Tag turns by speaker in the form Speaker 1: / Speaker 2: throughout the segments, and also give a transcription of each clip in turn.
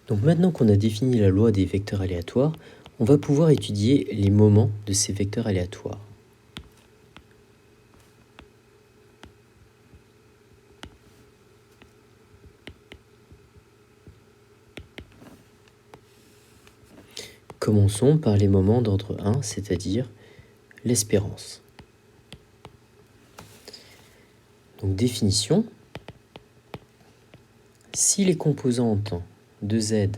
Speaker 1: Donc maintenant qu'on a défini la loi des vecteurs aléatoires, on va pouvoir étudier les moments de ces vecteurs aléatoires. Commençons par les moments d'ordre 1, c'est-à-dire l'espérance. Donc définition, si les composantes de z,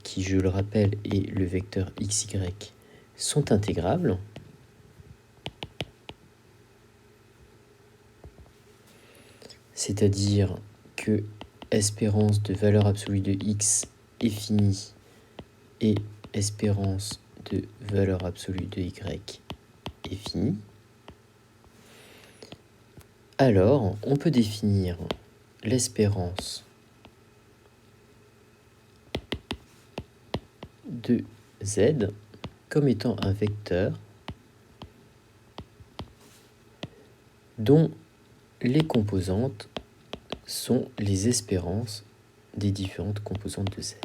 Speaker 1: qui je le rappelle est le vecteur xy, sont intégrables, c'est-à-dire que espérance de valeur absolue de x est finie et espérance de valeur absolue de y est finie, alors on peut définir l'espérance de z comme étant un vecteur dont les composantes sont les espérances des différentes composantes de z.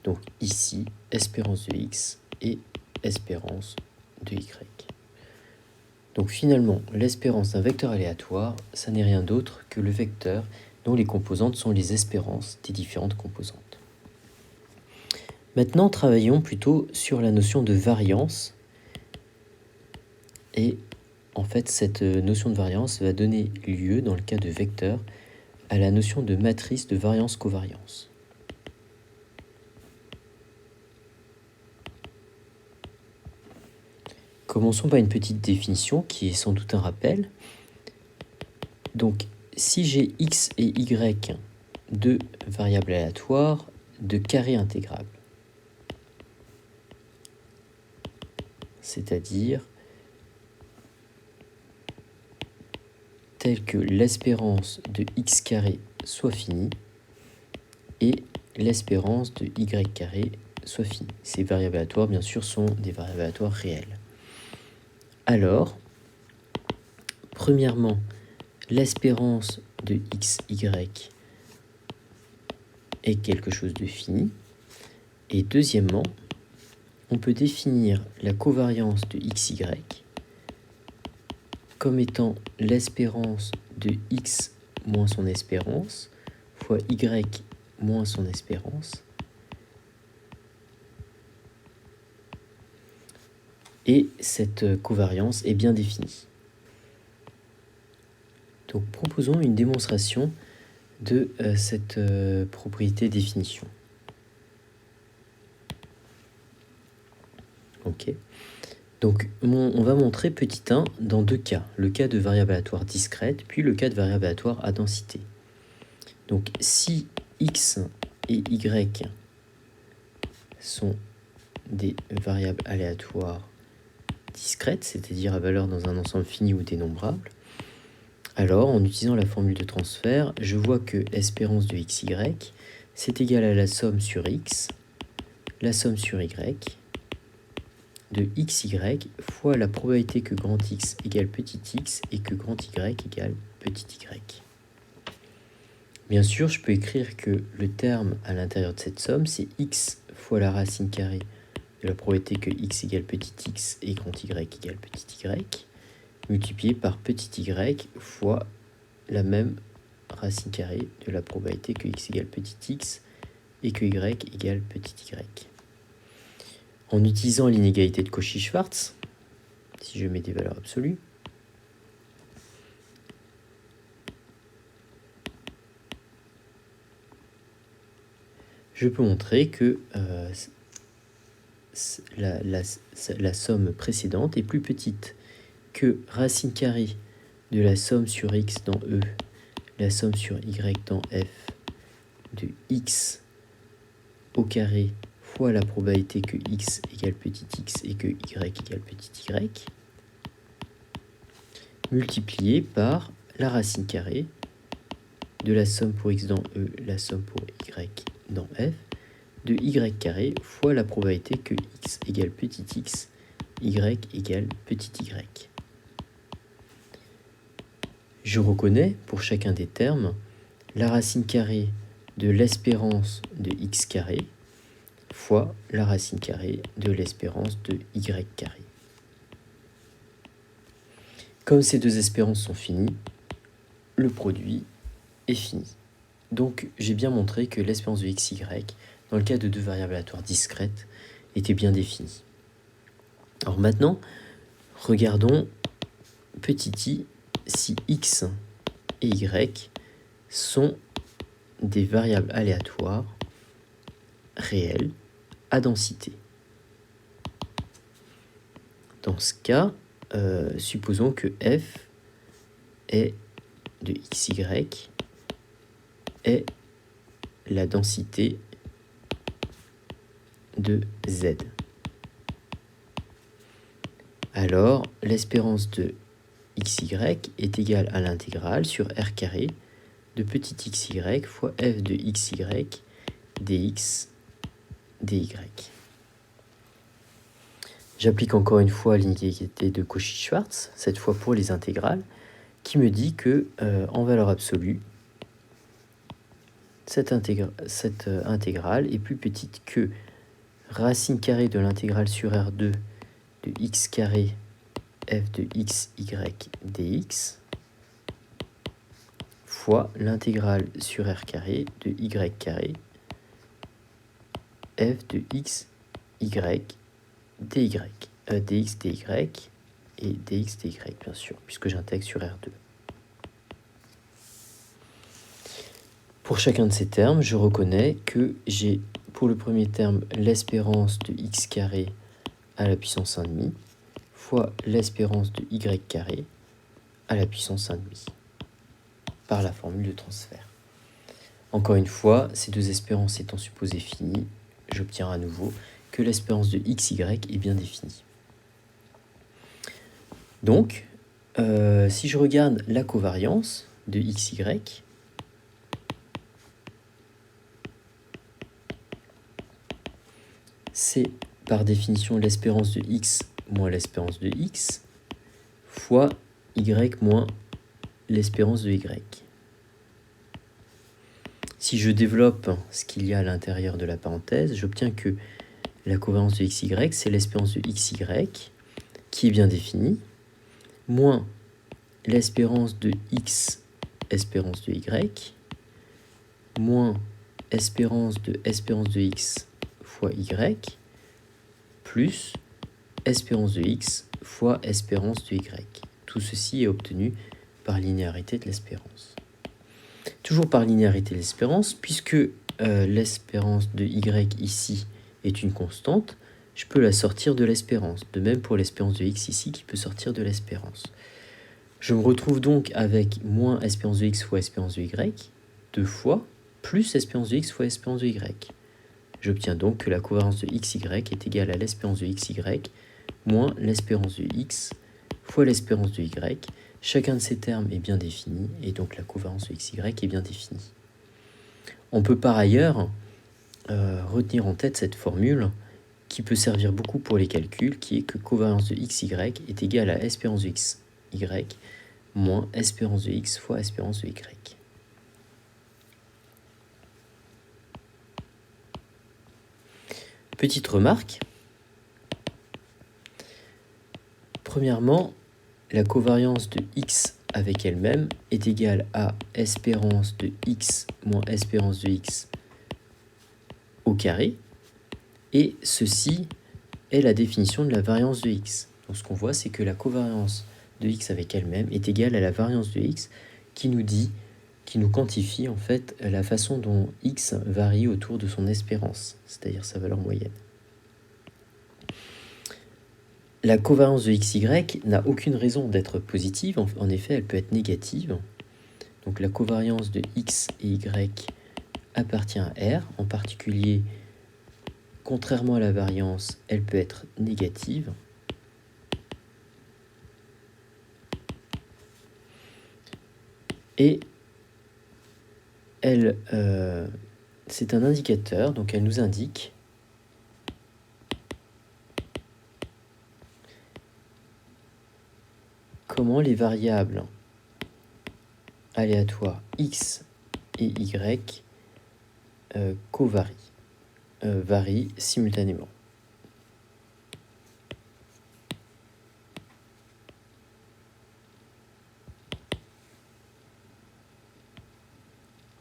Speaker 1: Donc ici, espérance de x et espérance de y. Donc finalement, l'espérance d'un vecteur aléatoire, ça n'est rien d'autre que le vecteur dont les composantes sont les espérances des différentes composantes. Maintenant, travaillons plutôt sur la notion de variance. Et en fait, cette notion de variance va donner lieu, dans le cas de vecteur, à la notion de matrice de variance-covariance. Commençons par une petite définition qui est sans doute un rappel. Donc, si j'ai x et y, deux variables aléatoires de carré intégrable, c'est-à-dire tel que l'espérance de x carré soit finie et l'espérance de y carré soit finie. Ces variables aléatoires, bien sûr, sont des variables aléatoires réelles. Alors, premièrement, l'espérance de xy est quelque chose de fini. Et deuxièmement, on peut définir la covariance de xy comme étant l'espérance de x moins son espérance fois y moins son espérance. Et cette covariance est bien définie. Donc proposons une démonstration de cette propriété définition. Ok. Donc on va montrer petit 1 dans deux cas, le cas de variable aléatoire discrète, puis le cas de variable aléatoire à densité. Donc si x et y sont des variables aléatoires discrètes, c'est-à-dire à valeur dans un ensemble fini ou dénombrable, alors en utilisant la formule de transfert, je vois que espérance de xy, c'est égal à la somme sur x, la somme sur y, de xy fois la probabilité que grand X égale petit x et que grand Y égale petit y. Bien sûr, je peux écrire que le terme à l'intérieur de cette somme, c'est x fois la racine carrée de la probabilité que x égale petit x et grand Y égale petit y, multiplié par petit y fois la même racine carrée de la probabilité que x égale petit x et que y égale petit y. En utilisant l'inégalité de Cauchy-Schwarz, si je mets des valeurs absolues, je peux montrer que la somme précédente est plus petite que racine carrée de la somme sur x dans E, la somme sur y dans F, de x au carré fois la probabilité que x égale petit x et que y égale petit y, multiplié par la racine carrée de la somme pour x dans E, la somme pour y dans F, de y carré fois la probabilité que x égale petit x, y égale petit y. Je reconnais, pour chacun des termes, la racine carrée de l'espérance de x carré fois la racine carrée de l'espérance de y carré. Comme ces deux espérances sont finies, le produit est fini. Donc j'ai bien montré que l'espérance de xy, dans le cas de deux variables aléatoires discrètes, était bien définie. Alors maintenant, regardons petit i si x et y sont des variables aléatoires réelles à densité. Dans ce cas, supposons que f est de xy est la densité de z. Alors, l'espérance de xy est égale à l'intégrale sur r carré de petit xy fois f de xy dx dy. J'applique encore une fois l'inégalité de Cauchy-Schwarz, cette fois pour les intégrales, qui me dit que, en valeur absolue, cette intégrale est plus petite que racine carrée de l'intégrale sur R2 de x carré f de xy dx fois l'intégrale sur R carré de y carré f de xy dy, dx dy et dx dy bien sûr, puisque j'intègre sur R2. Pour chacun de ces termes, je reconnais que j'ai pour le premier terme l'espérance de x carré à la puissance 1,5 fois l'espérance de y carré à la puissance 1,5 par la formule de transfert. Encore une fois, ces deux espérances étant supposées finies, j'obtiens à nouveau que l'espérance de xy est bien définie. Donc, si je regarde la covariance de xy, c'est par définition l'espérance de x moins l'espérance de x fois y moins l'espérance de y. Si je développe ce qu'il y a à l'intérieur de la parenthèse, j'obtiens que la covariance de xy, c'est l'espérance de xy qui est bien définie, moins l'espérance de x, espérance de y, moins espérance de x fois y, plus espérance de x fois espérance de y. Tout ceci est obtenu par linéarité de l'espérance. Toujours par linéarité de l'espérance, puisque l'espérance de y ici est une constante, je peux la sortir de l'espérance. De même pour l'espérance de x ici qui peut sortir de l'espérance. Je me retrouve donc avec moins espérance de x fois espérance de y, 2 fois, plus espérance de x fois espérance de y. J'obtiens donc que la covariance de xy est égale à l'espérance de xy moins l'espérance de x fois l'espérance de y. Chacun de ces termes est bien défini, et donc la covariance de xy est bien définie. On peut par ailleurs retenir en tête cette formule qui peut servir beaucoup pour les calculs, qui est que covariance de xy est égale à espérance de xy moins espérance de x fois espérance de y. Petite remarque. Premièrement, la covariance de x avec elle-même est égale à espérance de x moins espérance de x au carré, et ceci est la définition de la variance de x. Donc ce qu'on voit, c'est que la covariance de x avec elle-même est égale à la variance de x qui nous quantifie en fait la façon dont x varie autour de son espérance, c'est-à-dire sa valeur moyenne. La covariance de xy n'a aucune raison d'être positive, en effet elle peut être négative. Donc la covariance de x et y appartient à R, en particulier, contrairement à la variance, elle peut être négative. Et elle, c'est un indicateur, donc elle nous indique comment les variables aléatoire x et y varient simultanément.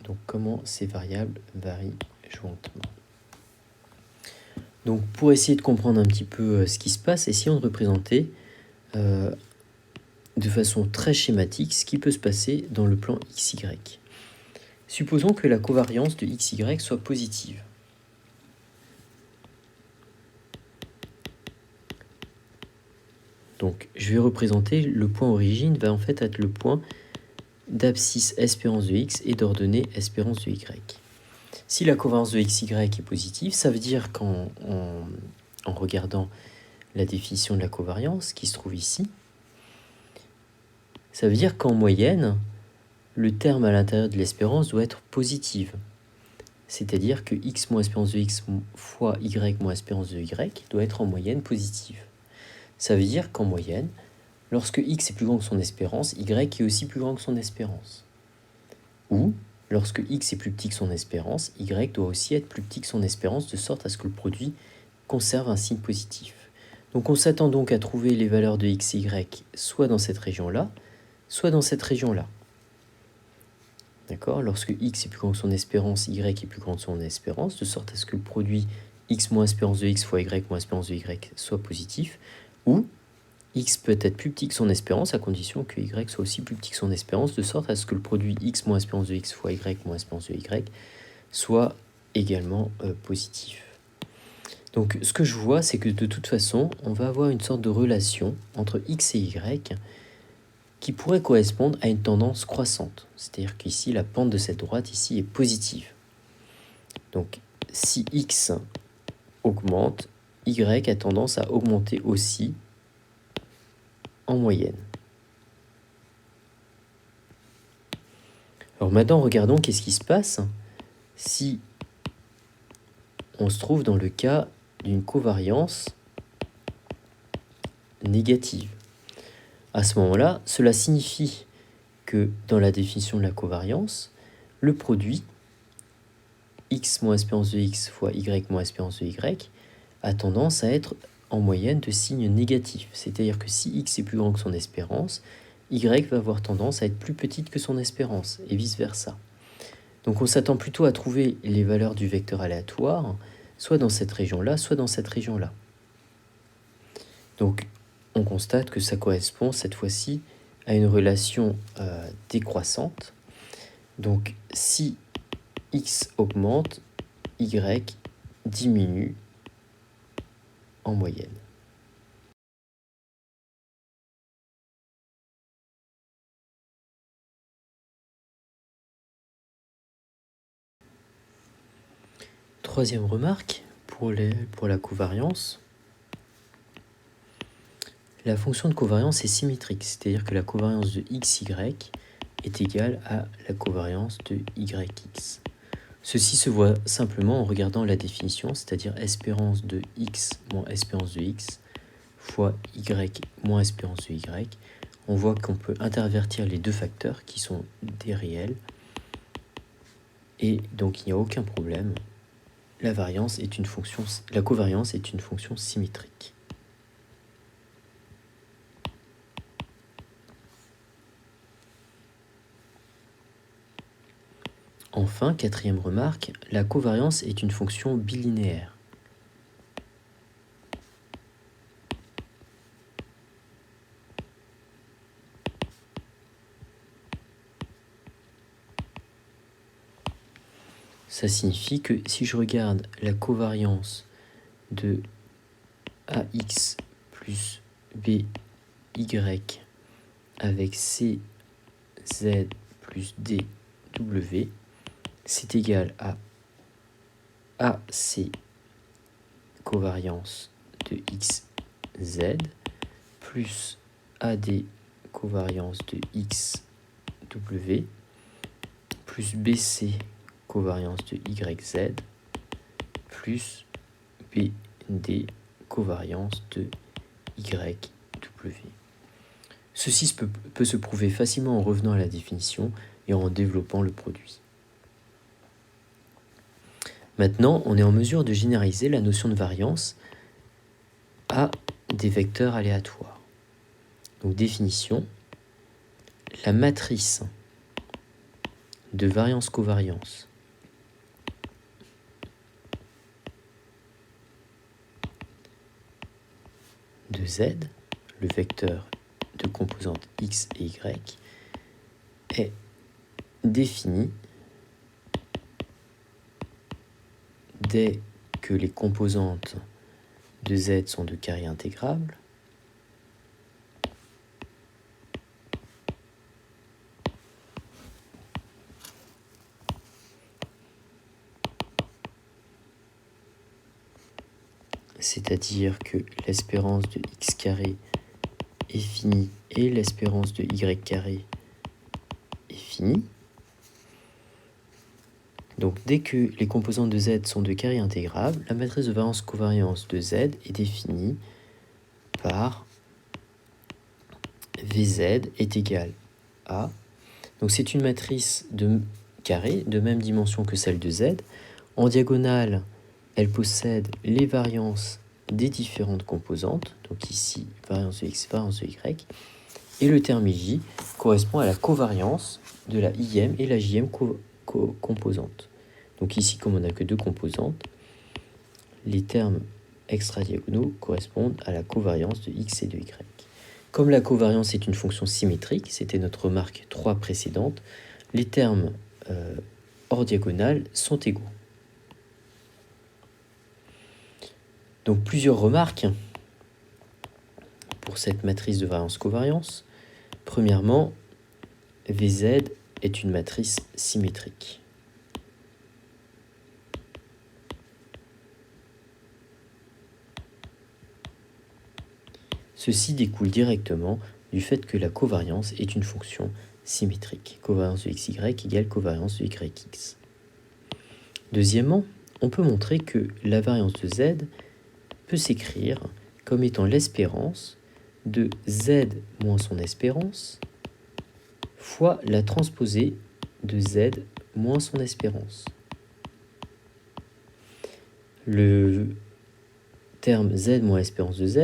Speaker 1: Donc comment ces variables varient jointement. Donc pour essayer de comprendre un petit peu ce qui se passe, essayons de représenter de façon très schématique ce qui peut se passer dans le plan XY. Supposons que la covariance de XY soit positive. Donc je vais représenter le point origine va en fait être le point d'abscisse espérance de x et d'ordonnée espérance de y. Si la covariance de xy est positive, ça veut dire qu'en regardant la définition de la covariance qui se trouve ici, ça veut dire qu'en moyenne, le terme à l'intérieur de l'espérance doit être positive. C'est-à-dire que x moins espérance de x fois y moins espérance de y doit être en moyenne positive. Ça veut dire qu'en moyenne, lorsque x est plus grand que son espérance, y est aussi plus grand que son espérance. Ou, lorsque x est plus petit que son espérance, y doit aussi être plus petit que son espérance, de sorte à ce que le produit conserve un signe positif. Donc on s'attend donc à trouver les valeurs de x et y soit dans cette région-là, soit dans cette région-là. D'accord ? Lorsque x est plus grand que son espérance, y est plus grand que son espérance, de sorte à ce que le produit x moins espérance de x fois y moins espérance de y soit positif, ou x peut être plus petit que son espérance à condition que y soit aussi plus petit que son espérance, de sorte à ce que le produit x moins espérance de x fois y moins espérance de y soit également positif. Donc ce que je vois, c'est que de toute façon, on va avoir une sorte de relation entre x et y qui pourrait correspondre à une tendance croissante. C'est-à-dire qu'ici, la pente de cette droite ici est positive. Donc si x augmente, y a tendance à augmenter aussi en moyenne. Alors maintenant, regardons qu'est-ce qui se passe si on se trouve dans le cas d'une covariance négative. À ce moment-là, cela signifie que dans la définition de la covariance, le produit x moins espérance de x fois y moins espérance de y a tendance à être en moyenne de signe négatif. C'est-à-dire que si x est plus grand que son espérance, y va avoir tendance à être plus petite que son espérance, et vice-versa. Donc on s'attend plutôt à trouver les valeurs du vecteur aléatoire, soit dans cette région-là, soit dans cette région-là. Donc on constate que ça correspond cette fois-ci à une relation décroissante. Donc si x augmente, y diminue en moyenne. Troisième remarque pour la covariance. La fonction de covariance est symétrique, c'est-à-dire que la covariance de xy est égale à la covariance de yx. Ceci se voit simplement en regardant la définition, c'est-à-dire espérance de x moins espérance de x fois y moins espérance de y. On voit qu'on peut intervertir les deux facteurs qui sont des réels, et donc il n'y a aucun problème. La covariance est une fonction symétrique. Enfin, quatrième remarque, la covariance est une fonction bilinéaire. Ça signifie que si je regarde la covariance de AX plus BY avec CZ plus DW, c'est égal à AC covariance de XZ plus AD covariance de XW plus BC covariance de YZ plus BD covariance de YW. Ceci peut se prouver facilement en revenant à la définition et en développant le produit. Maintenant, on est en mesure de généraliser la notion de variance à des vecteurs aléatoires. Donc définition, la matrice de variance-covariance de Z, le vecteur de composantes X et Y, est définie dès que les composantes de Z sont de carré intégrable c'est-à-dire que l'espérance de x carré est finie et l'espérance de y carré est finie. Donc dès que les composantes de Z sont de carré intégrable, la matrice de variance-covariance de Z est définie par Vz est égal à... Donc c'est une matrice de carré de même dimension que celle de Z. En diagonale, elle possède les variances des différentes composantes. Donc ici, variance de X, variance de Y. Et le terme J correspond à la covariance de la IM et la JM composante. Donc ici, comme on n'a que deux composantes, les termes extradiagonaux correspondent à la covariance de X et de Y. Comme la covariance est une fonction symétrique, c'était notre remarque 3 précédente, les termes hors diagonale sont égaux. Donc plusieurs remarques pour cette matrice de variance-covariance. Premièrement, Vz est une matrice symétrique. Ceci découle directement du fait que la covariance est une fonction symétrique. Covariance de xy égale covariance de yx. Deuxièmement, on peut montrer que la variance de Z peut s'écrire comme étant l'espérance de Z moins son espérance fois la transposée de Z moins son espérance. Le terme Z moins espérance de Z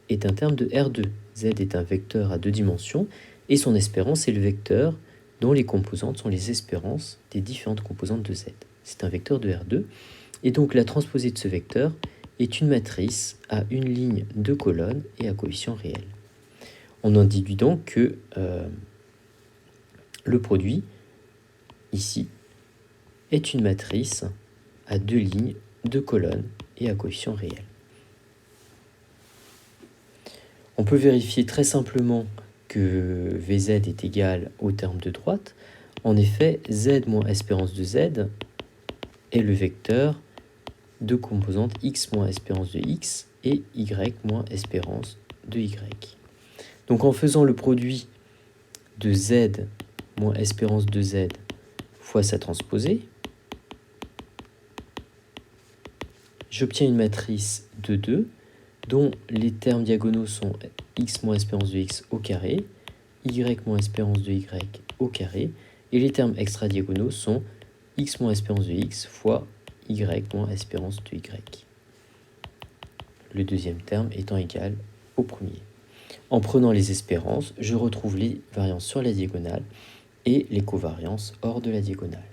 Speaker 1: est un terme de R2. Z est un vecteur à deux dimensions et son espérance est le vecteur dont les composantes sont les espérances des différentes composantes de Z. C'est un vecteur de R2 et donc la transposée de ce vecteur est une matrice à une ligne, deux colonnes et à coefficient réel. On en déduit donc que le produit, ici, est une matrice à deux lignes, deux colonnes et à coefficient réel. On peut vérifier très simplement que Vz est égal au terme de droite. En effet, Z moins espérance de Z est le vecteur de composantes x moins espérance de x et y moins espérance de y. Donc en faisant le produit de Z moins espérance de Z fois sa transposée, j'obtiens une matrice de 2 dont les termes diagonaux sont x moins espérance de x au carré, y moins espérance de y au carré, et les termes extradiagonaux sont x moins espérance de x fois y moins espérance de y. Le deuxième terme étant égal au premier. En prenant les espérances, je retrouve les variances sur la diagonale et les covariances hors de la diagonale.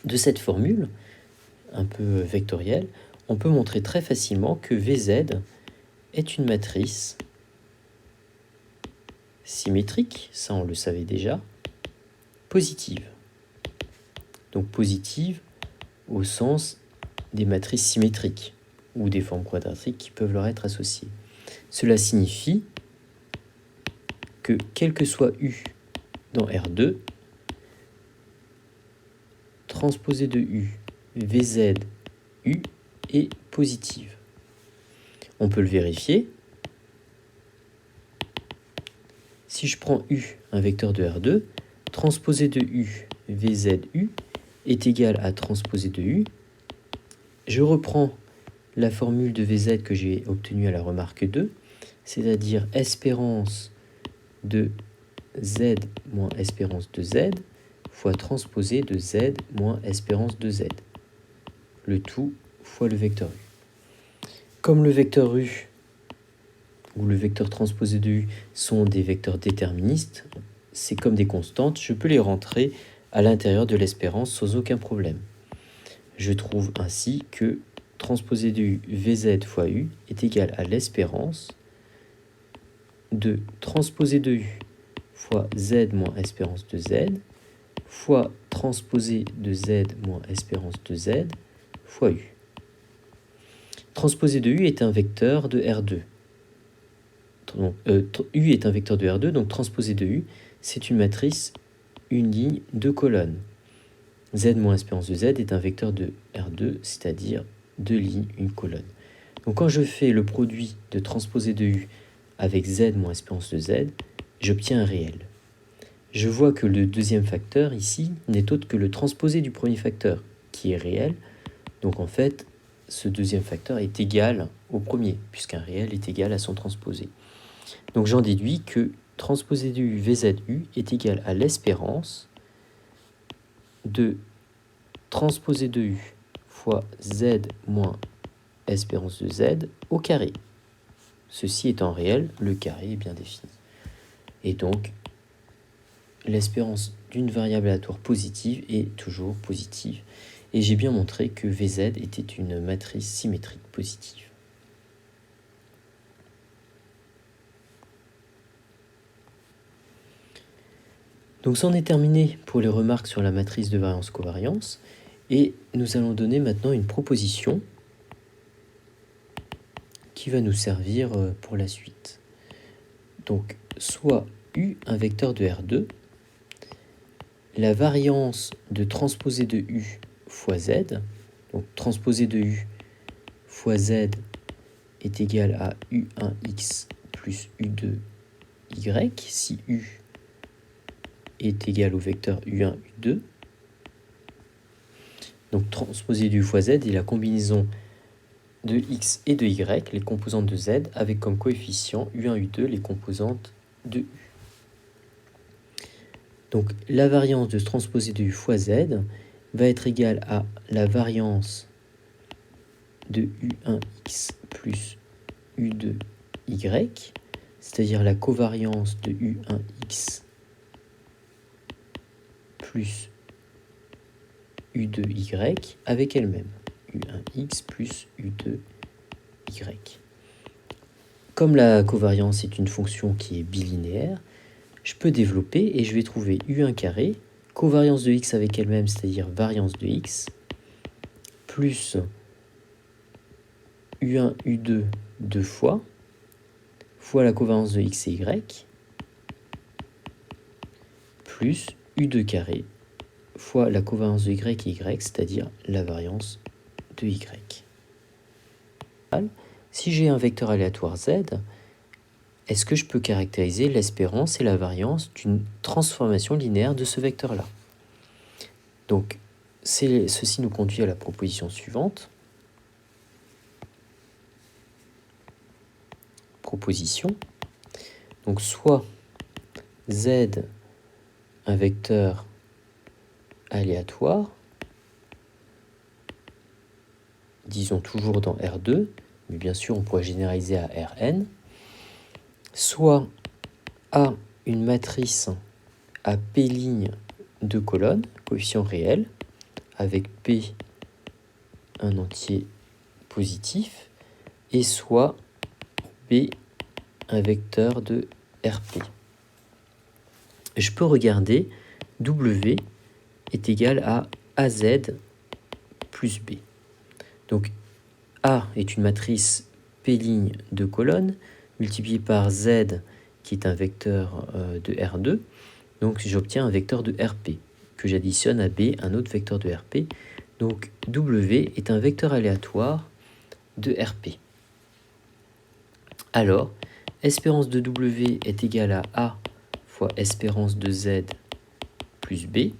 Speaker 1: De cette formule, un peu vectorielle, on peut montrer très facilement que Vz est une matrice symétrique, ça on le savait déjà, positive. Donc positive au sens des matrices symétriques ou des formes quadratiques qui peuvent leur être associées. Cela signifie que quel que soit U dans R2, transposée de U, Vz U est positive. On peut le vérifier. Si je prends U, un vecteur de R2, transposée de U, Vz U, est égal à transposée de U. Je reprends la formule de Vz que j'ai obtenue à la remarque 2, c'est-à-dire espérance de z moins espérance de z fois transposé de z moins espérance de z. Le tout fois le vecteur u. Comme le vecteur u ou le vecteur transposé de u sont des vecteurs déterministes, c'est comme des constantes, je peux les rentrer à l'intérieur de l'espérance sans aucun problème. Je trouve ainsi que transposé de u vz fois u est égal à l'espérance de transposé de u fois z moins espérance de z fois transposé de z moins espérance de z fois u. Transposé de u est un vecteur de R2. Donc, u est un vecteur de R2, donc transposé de u, c'est une matrice, une ligne, deux colonnes. Z moins espérance de Z est un vecteur de R2, c'est-à-dire deux lignes, une colonne. Donc quand je fais le produit de transposé de U avec Z moins espérance de Z, j'obtiens un réel. Je vois que le deuxième facteur ici n'est autre que le transposé du premier facteur, qui est réel. Donc en fait, ce deuxième facteur est égal au premier, puisqu'un réel est égal à son transposé. Donc j'en déduis que transposé de U VZU est égal à l'espérance de transposé de U fois Z moins espérance de Z au carré. Ceci étant réel, le carré est bien défini. Et donc, l'espérance d'une variable aléatoire positive est toujours positive. Et j'ai bien montré que VZ était une matrice symétrique positive. Donc c'en est terminé pour les remarques sur la matrice de variance-covariance. Et nous allons donner maintenant une proposition qui va nous servir pour la suite. Donc, soit U, un vecteur de R2, la variance de transposé de U fois Z, donc transposé de U fois Z est égal à U1x plus U2y, si U est égal au vecteur U1, U2. Donc transposé de U fois Z est la combinaison de x et de y, les composantes de z, avec comme coefficient u1, u2, les composantes de u. Donc la variance de transposé de u fois z va être égale à la variance de u1x plus u2y, c'est-à-dire la covariance de u1x plus u2y avec elle-même. U1x plus U2y. Comme la covariance est une fonction qui est bilinéaire, je peux développer et je vais trouver U1 carré, covariance de x avec elle-même, c'est-à-dire variance de x, plus U1, U2 deux fois la covariance de x et y, plus U2 carré fois la covariance de y et y, c'est-à-dire la variance de y. Si j'ai un vecteur aléatoire z, est-ce que je peux caractériser l'espérance et la variance d'une transformation linéaire de ce vecteur-là? Donc, ceci nous conduit à la proposition suivante. Proposition. Donc, soit z, un vecteur aléatoire, disons toujours dans R2, mais bien sûr on pourrait généraliser à Rn, soit A, une matrice à P' de colonnes, coefficient réel, avec P un entier positif, et soit B, un vecteur de Rp. Je peux regarder W est égal à AZ plus B. Donc A est une matrice P' de colonnes multipliée par Z qui est un vecteur de R2. Donc j'obtiens un vecteur de RP que j'additionne à B, un autre vecteur de RP. Donc W est un vecteur aléatoire de RP. Alors, espérance de W est égale à A fois espérance de Z plus B.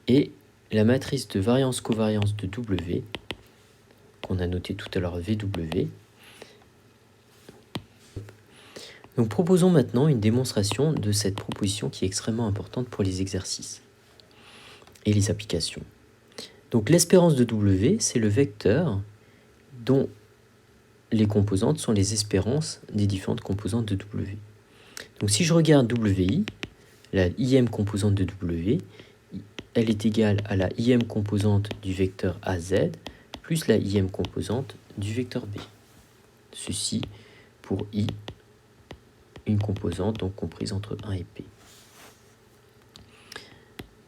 Speaker 1: Et la matrice de variance-covariance de W, qu'on a noté tout à l'heure VW, Donc proposons maintenant une démonstration de cette proposition qui est extrêmement importante pour les exercices et les applications. Donc l'espérance de W, c'est le vecteur dont les composantes sont les espérances des différentes composantes de W. Donc si je regarde WI, la ième composante de W, elle est égale à la ième composante du vecteur AZ plus la ième composante du vecteur B. Ceci pour I, une composante donc comprise entre 1 et P.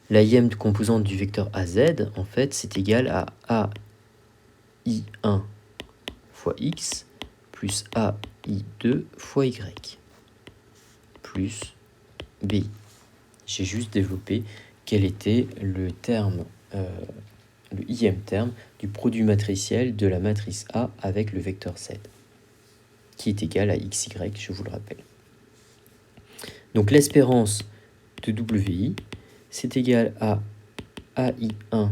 Speaker 1: La ième composante du vecteur AZ, en fait, c'est égal à AI1 fois X plus AI2 fois Y plus BI. J'ai juste développé quel était le terme, le ième terme du produit matriciel de la matrice A avec le vecteur Z, qui est égal à XY, je vous le rappelle. Donc l'espérance de WI, c'est égal à AI1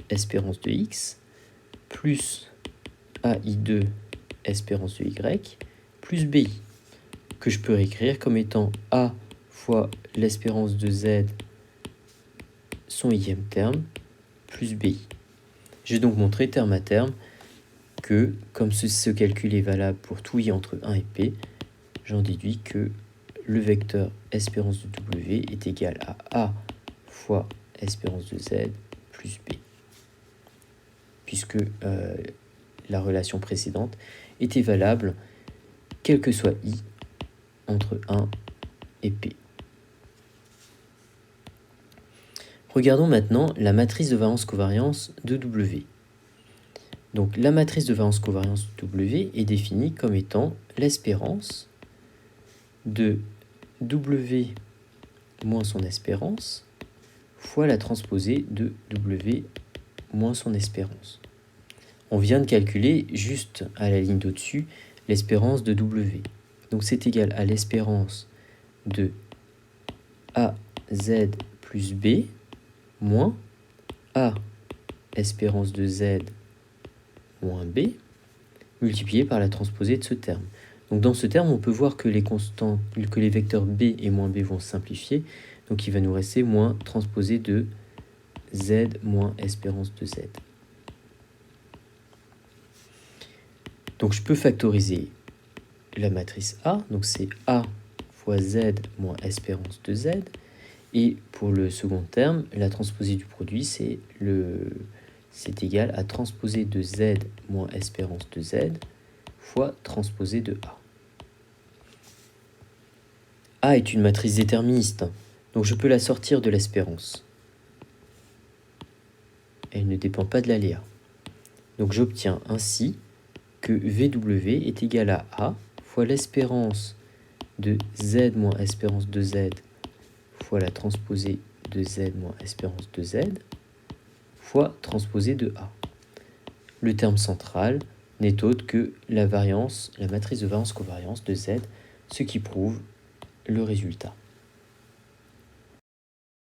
Speaker 1: espérance de X plus AI2 espérance de Y plus BI, que je peux réécrire comme étant A fois l'espérance de Z, son ième terme, plus BI. J'ai donc montré terme à terme que, comme ce calcul est valable pour tout I entre 1 et P, j'en déduis que le vecteur espérance de W est égal à A fois espérance de Z plus B, puisque la relation précédente était valable quel que soit I entre 1 et P. Regardons maintenant la matrice de variance-covariance de W. Donc la matrice de variance-covariance de W est définie comme étant l'espérance de W moins son espérance fois la transposée de W moins son espérance. On vient de calculer juste à la ligne d'au-dessus l'espérance de W. Donc c'est égal à l'espérance de AZ plus B moins A espérance de Z moins B multiplié par la transposée de ce terme. Donc dans ce terme, on peut voir que les constants, que les vecteurs B et moins B vont simplifier. Donc il va nous rester moins transposée de Z moins espérance de Z. Donc je peux factoriser la matrice A. Donc c'est A fois Z moins espérance de Z. Et pour le second terme, la transposée du produit, c'est égal à transposée de Z moins espérance de Z fois transposée de A. A est une matrice déterministe, donc je peux la sortir de l'espérance. Elle ne dépend pas de l'aléa. Donc j'obtiens ainsi que VW est égal à A fois l'espérance de Z moins espérance de Z fois la transposée de Z moins espérance de Z fois transposée de A. Le terme central n'est autre que la matrice de variance-covariance de Z, ce qui prouve le résultat.